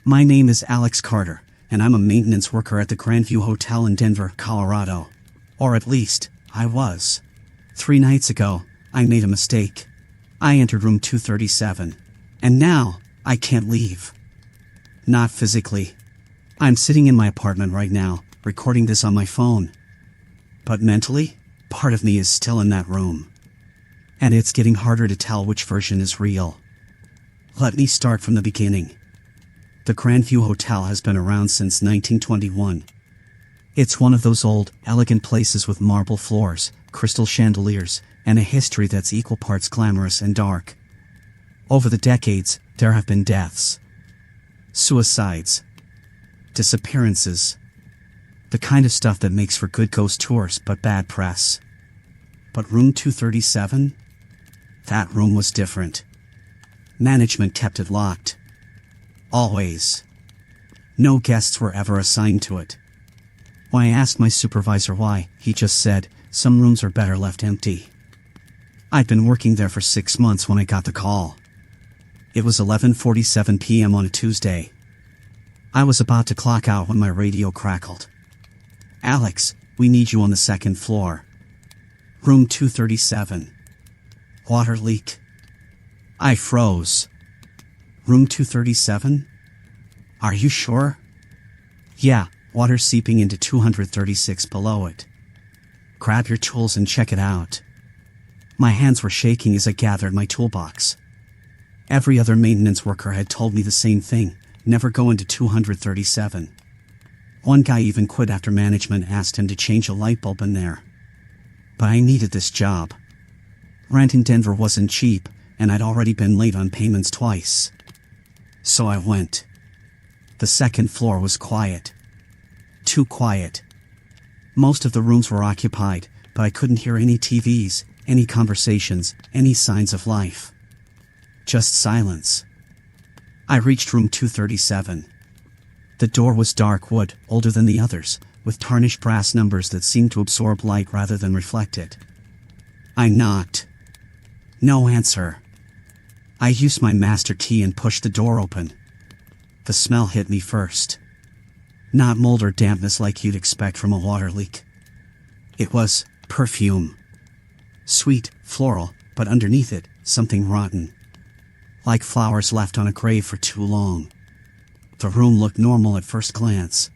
My name is Alex Carter, and I'm a maintenance worker at the Grandview Hotel in Denver, Colorado. Or at least, I was. 3 nights ago, I made a mistake. I entered room 237. And now, I can't leave. Not physically. I'm sitting in my apartment right now, recording this on my phone. But mentally, part of me is still in that room. And it's getting harder to tell which version is real. Let me start from the beginning. The Grandview Hotel has been around since 1921. It's one of those old, elegant places with marble floors, crystal chandeliers, and a history that's equal parts glamorous and dark. Over the decades, there have been deaths, suicides, disappearances, the kind of stuff that makes for good ghost tours but bad press. But room 237? That room was different. Management kept it locked. Always. No guests were ever assigned to it. When I asked my supervisor why, he just said, some rooms are better left empty. I'd been working there for 6 months when I got the call. It was 11:47 p.m. on a Tuesday. I was about to clock out when my radio crackled. Alex, we need you on the 2nd floor. Room 237. Water leak. I froze. Room 237? Are you sure? Yeah, water seeping into 236 below it. Grab your tools and check it out. My hands were shaking as I gathered my toolbox. Every other maintenance worker had told me the same thing, never go into 237. One guy even quit after management asked him to change a light bulb in there. But I needed this job. Rent in Denver wasn't cheap, and I'd already been late on payments twice. So I went. The 2nd floor was quiet. Too quiet. Most of the rooms were occupied, but I couldn't hear any TVs, any conversations, any signs of life. Just silence. I reached room 237. The door was dark wood, older than the others, with tarnished brass numbers that seemed to absorb light rather than reflect it. I knocked. No answer. I used my master key and pushed the door open. The smell hit me first. Not mold or dampness like you'd expect from a water leak. It was perfume. Sweet, floral, but underneath it, something rotten. Like flowers left on a grave for too long. The room looked normal at first glance.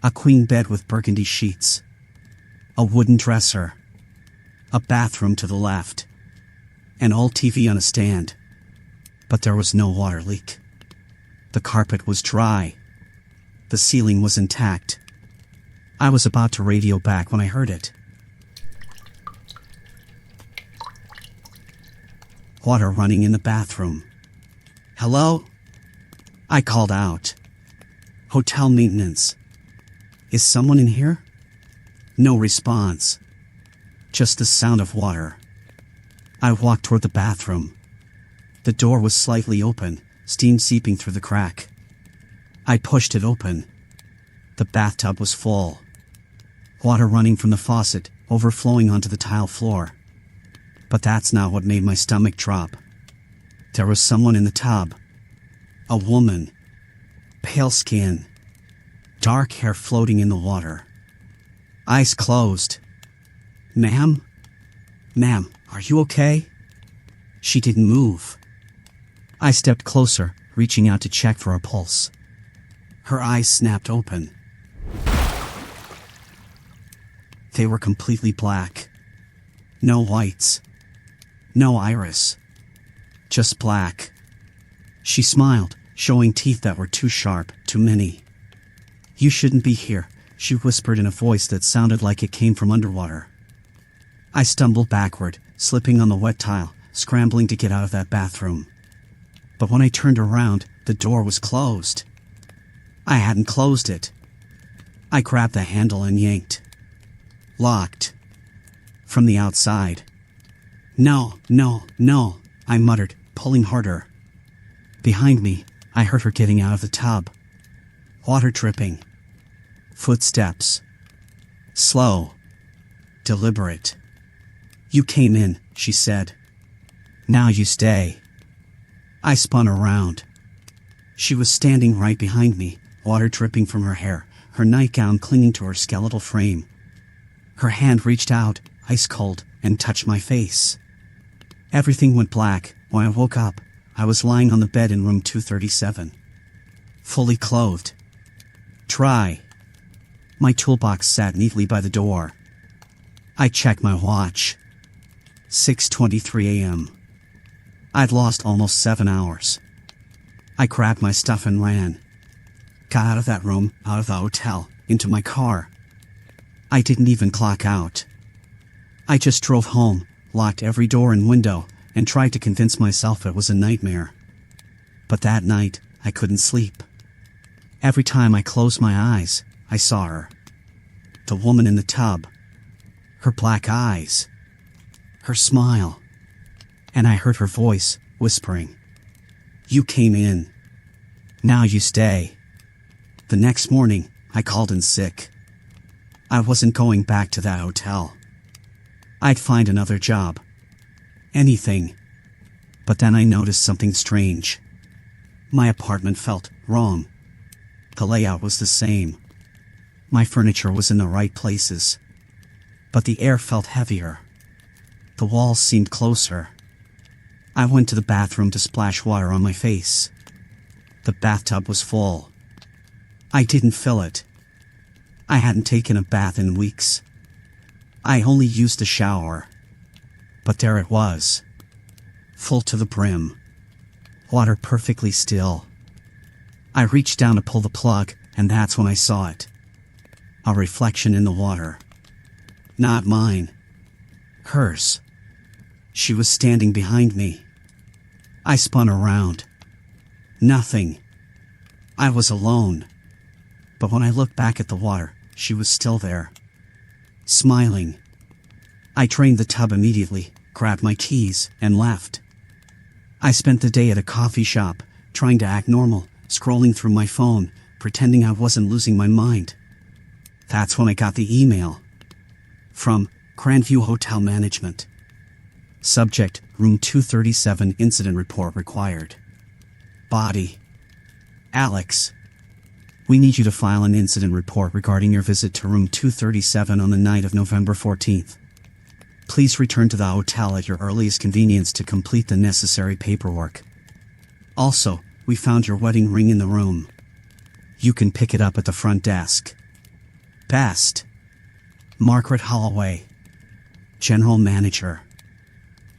A queen bed with burgundy sheets. A wooden dresser. A bathroom to the left. An old TV on a stand. But there was no water leak. The carpet was dry. The ceiling was intact. I was about to radio back when I heard it. Water running in the bathroom. Hello? I called out. Hotel maintenance. Is someone in here? No response. Just the sound of water. I walked toward the bathroom. The door was slightly open, steam seeping through the crack. I pushed it open. The bathtub was full. Water running from the faucet, overflowing onto the tile floor. But that's not what made my stomach drop. There was someone in the tub. A woman. Pale skin. Dark hair floating in the water. Eyes closed. Ma'am? Ma'am, are you okay? She didn't move. I stepped closer, reaching out to check for a pulse. Her eyes snapped open. They were completely black. No whites. No iris. Just black. She smiled, showing teeth that were too sharp, too many. You shouldn't be here, she whispered in a voice that sounded like it came from underwater. I stumbled backward, slipping on the wet tile, scrambling to get out of that bathroom. But when I turned around, the door was closed. I hadn't closed it. I grabbed the handle and yanked. Locked. From the outside. No, no, no, I muttered, pulling harder. Behind me, I heard her getting out of the tub. Water dripping. Footsteps. Slow. Deliberate. You came in, she said. Now you stay. I spun around. She was standing right behind me, water dripping from her hair, her nightgown clinging to her skeletal frame. Her hand reached out, ice cold, and touched my face. Everything went black. When I woke up, I was lying on the bed in room 237. Fully clothed. Dry. My toolbox sat neatly by the door. I checked my watch. 6:23 a.m. I'd lost almost 7 hours. I grabbed my stuff and ran. Got out of that room, out of the hotel, into my car. I didn't even clock out. I just drove home, locked every door and window, and tried to convince myself it was a nightmare. But that night, I couldn't sleep. Every time I closed my eyes, I saw her. The woman in the tub. Her black eyes. Her smile. And I heard her voice, whispering, "You came in. Now you stay." The next morning, I called in sick. I wasn't going back to that hotel. I'd find another job. Anything. But then I noticed something strange. My apartment felt wrong. The layout was the same. My furniture was in the right places. But the air felt heavier. The walls seemed closer. I went to the bathroom to splash water on my face. The bathtub was full. I didn't fill it. I hadn't taken a bath in weeks. I only used the shower. But there it was. Full to the brim. Water perfectly still. I reached down to pull the plug, and that's when I saw it. A reflection in the water. Not mine. Hers. She was standing behind me. I spun around. Nothing. I was alone. But when I looked back at the water, she was still there. Smiling. I drained the tub immediately, grabbed my keys, and left. I spent the day at a coffee shop, trying to act normal, scrolling through my phone, pretending I wasn't losing my mind. That's when I got the email. From Grandview Hotel Management. Subject, Room 237, Incident Report required. Body. Alex. We need you to file an incident report regarding your visit to Room 237 on the night of November 14th. Please return to the hotel at your earliest convenience to complete the necessary paperwork. Also, we found your wedding ring in the room. You can pick it up at the front desk. Best. Margaret Holloway. General Manager.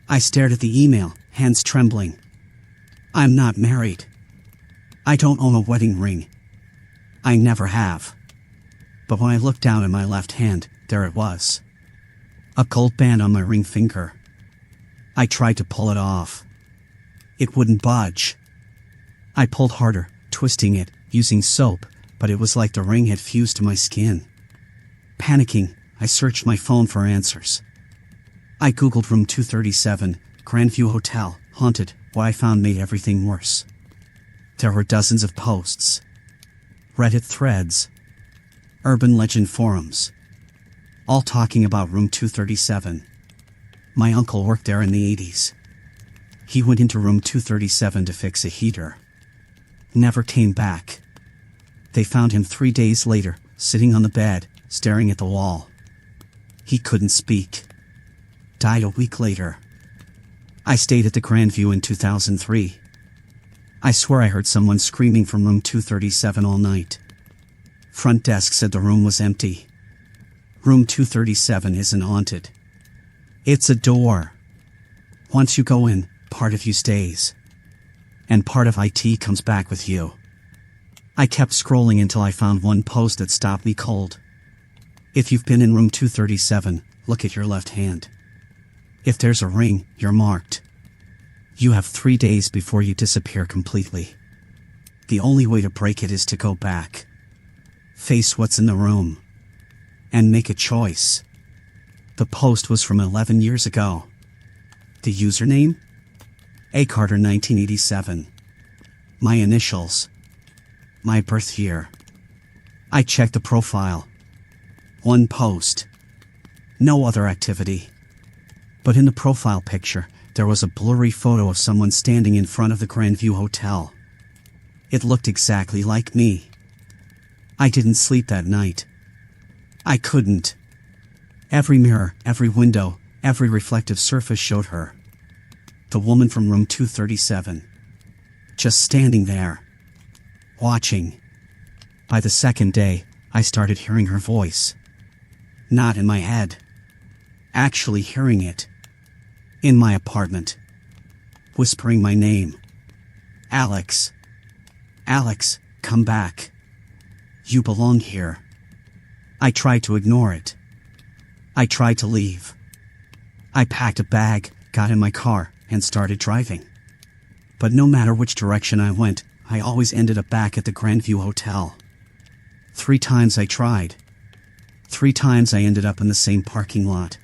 I stared at the email, hands trembling. I'm not married. I don't own a wedding ring. I never have. But when I looked down at my left hand, there it was. A gold band on my ring finger. I tried to pull it off. It wouldn't budge. I pulled harder, twisting it, using soap, but it was like the ring had fused to my skin. Panicking, I searched my phone for answers. I googled Room 237, Grandview Hotel, haunted. What I found made everything worse. There were dozens of posts. Reddit threads. Urban legend forums. All talking about Room 237. My uncle worked there in the 80s. He went into Room 237 to fix a heater. Never came back. They found him 3 days later, sitting on the bed, staring at the wall. He couldn't speak. Died a week later. I stayed at the Grandview in 2003. I swear I heard someone screaming from Room 237 all night. Front desk said the room was empty. Room 237 isn't haunted. It's a door. Once you go in, part of you stays. And part of IT comes back with you. I kept scrolling until I found one post that stopped me cold. If you've been in Room 237, look at your left hand. If there's a ring, you're marked. You have 3 days before you disappear completely. The only way to break it is to go back. Face what's in the room. And make a choice. The post was from 11 years ago. The username? A. Carter 1987. My initials. My birth year. I checked the profile. One post. No other activity. But in the profile picture, there was a blurry photo of someone standing in front of the Grandview Hotel. It looked exactly like me. I didn't sleep that night. I couldn't. Every mirror, every window, every reflective surface showed her. The woman from room 237. Just standing there. Watching. By the second day, I started hearing her voice. Not in my head. Actually hearing it. In my apartment. Whispering my name. Alex. Alex, come back. You belong here. I tried to ignore it. I tried to leave. I packed a bag, got in my car, and started driving. But no matter which direction I went, I always ended up back at the Grandview Hotel. 3 times I tried. 3 times I ended up in the same parking lot.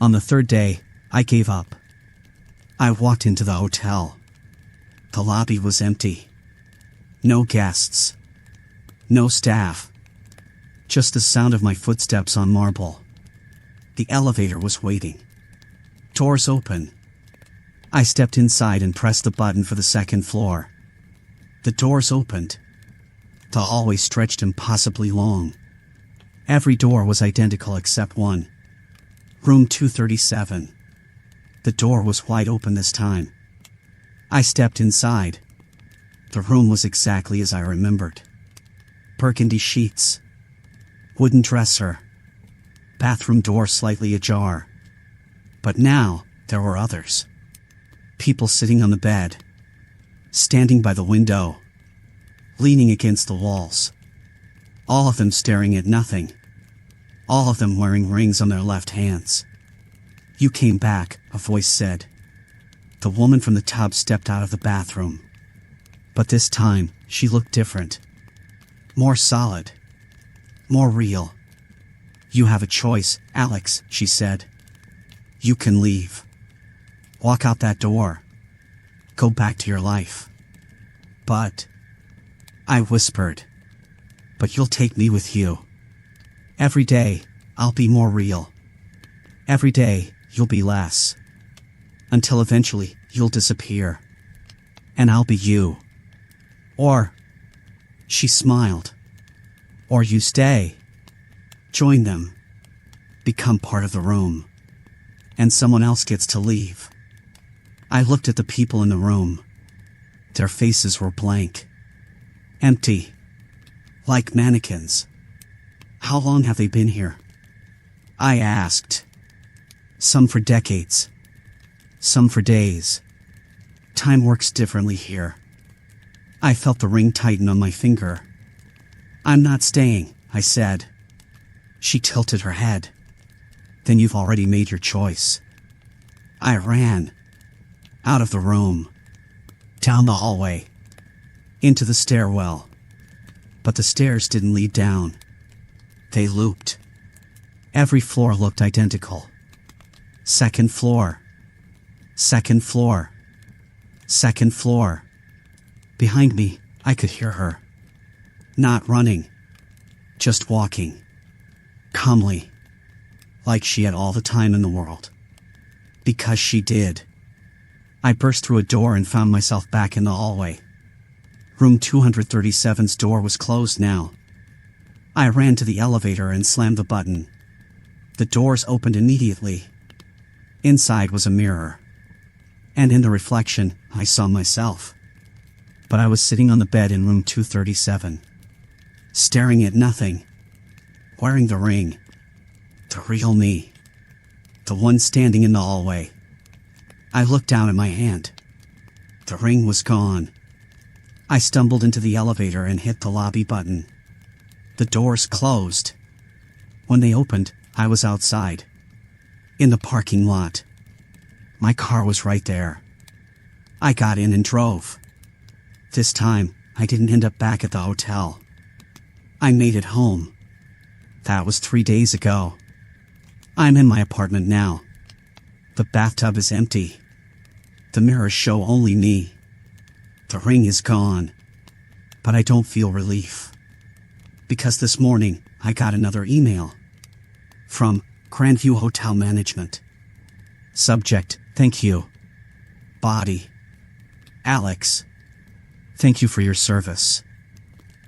On the 3rd day, I gave up. I walked into the hotel. The lobby was empty. No guests. No staff. Just the sound of my footsteps on marble. The elevator was waiting. Doors open. I stepped inside and pressed the button for the 2nd floor. The doors opened. The hallway stretched impossibly long. Every door was identical except one. Room 237. The door was wide open this time. I stepped inside. The room was exactly as I remembered. Burgundy sheets. Wooden dresser. Bathroom door slightly ajar. But now, there were others. People sitting on the bed. Standing by the window. Leaning against the walls. All of them staring at nothing. All of them wearing rings on their left hands. You came back, a voice said. The woman from the tub stepped out of the bathroom. But this time, she looked different. More solid. More real. You have a choice, Alex, she said. You can leave. Walk out that door. Go back to your life. But, I whispered. But you'll take me with you. Every day, I'll be more real. Every day, you'll be less. Until eventually, you'll disappear. And I'll be you. Or, she smiled. Or you stay. Join them. Become part of the room. And someone else gets to leave. I looked at the people in the room. Their faces were blank. Empty. Like mannequins. How long have they been here? I asked. Some for decades. Some for days. Time works differently here. I felt the ring tighten on my finger. I'm not staying, I said. She tilted her head. Then you've already made your choice. I ran. Out of the room. Down the hallway. Into the stairwell. But the stairs didn't lead down. They looped. Every floor looked identical. 2nd floor. 2nd floor. 2nd floor. Behind me, I could hear her. Not running. Just walking. Calmly. Like she had all the time in the world. Because she did. I burst through a door and found myself back in the hallway. Room 237's door was closed now. I ran to the elevator and slammed the button. The doors opened immediately. Inside was a mirror. And in the reflection, I saw myself. But I was sitting on the bed in room 237. Staring at nothing. Wearing the ring. The real me. The one standing in the hallway. I looked down at my hand. The ring was gone. I stumbled into the elevator and hit the lobby button. The doors closed. When they opened, I was outside. In the parking lot. My car was right there. I got in and drove. This time, I didn't end up back at the hotel. I made it home. That was 3 days ago. I'm in my apartment now. The bathtub is empty. The mirrors show only me. The ring is gone. But I don't feel relief. Because this morning, I got another email. From Grandview Hotel Management. Subject, thank you. Body. Alex. Thank you for your service.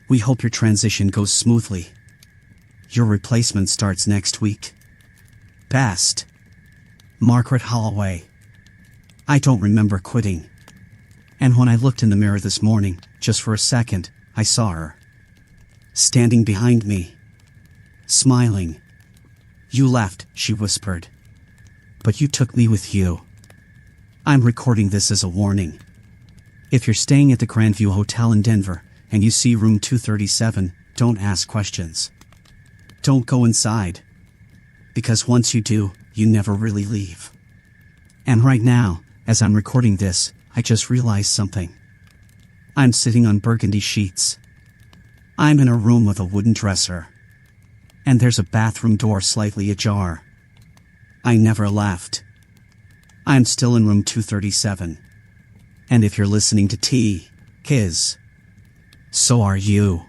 We hope your transition goes smoothly. Your replacement starts next week. Best. Margaret Holloway. I don't remember quitting. And when I looked in the mirror this morning, just for a second, I saw her. Standing behind me. Smiling. You left, she whispered. But you took me with you. I'm recording this as a warning. If you're staying at the Grandview Hotel in Denver, and you see room 237, don't ask questions. Don't go inside. Because once you do, you never really leave. And right now, as I'm recording this, I just realized something. I'm sitting on burgundy sheets. I'm in a room with a wooden dresser. And there's a bathroom door slightly ajar. I never left. I'm still in room 237. And if you're listening to T, Kiz, so are you.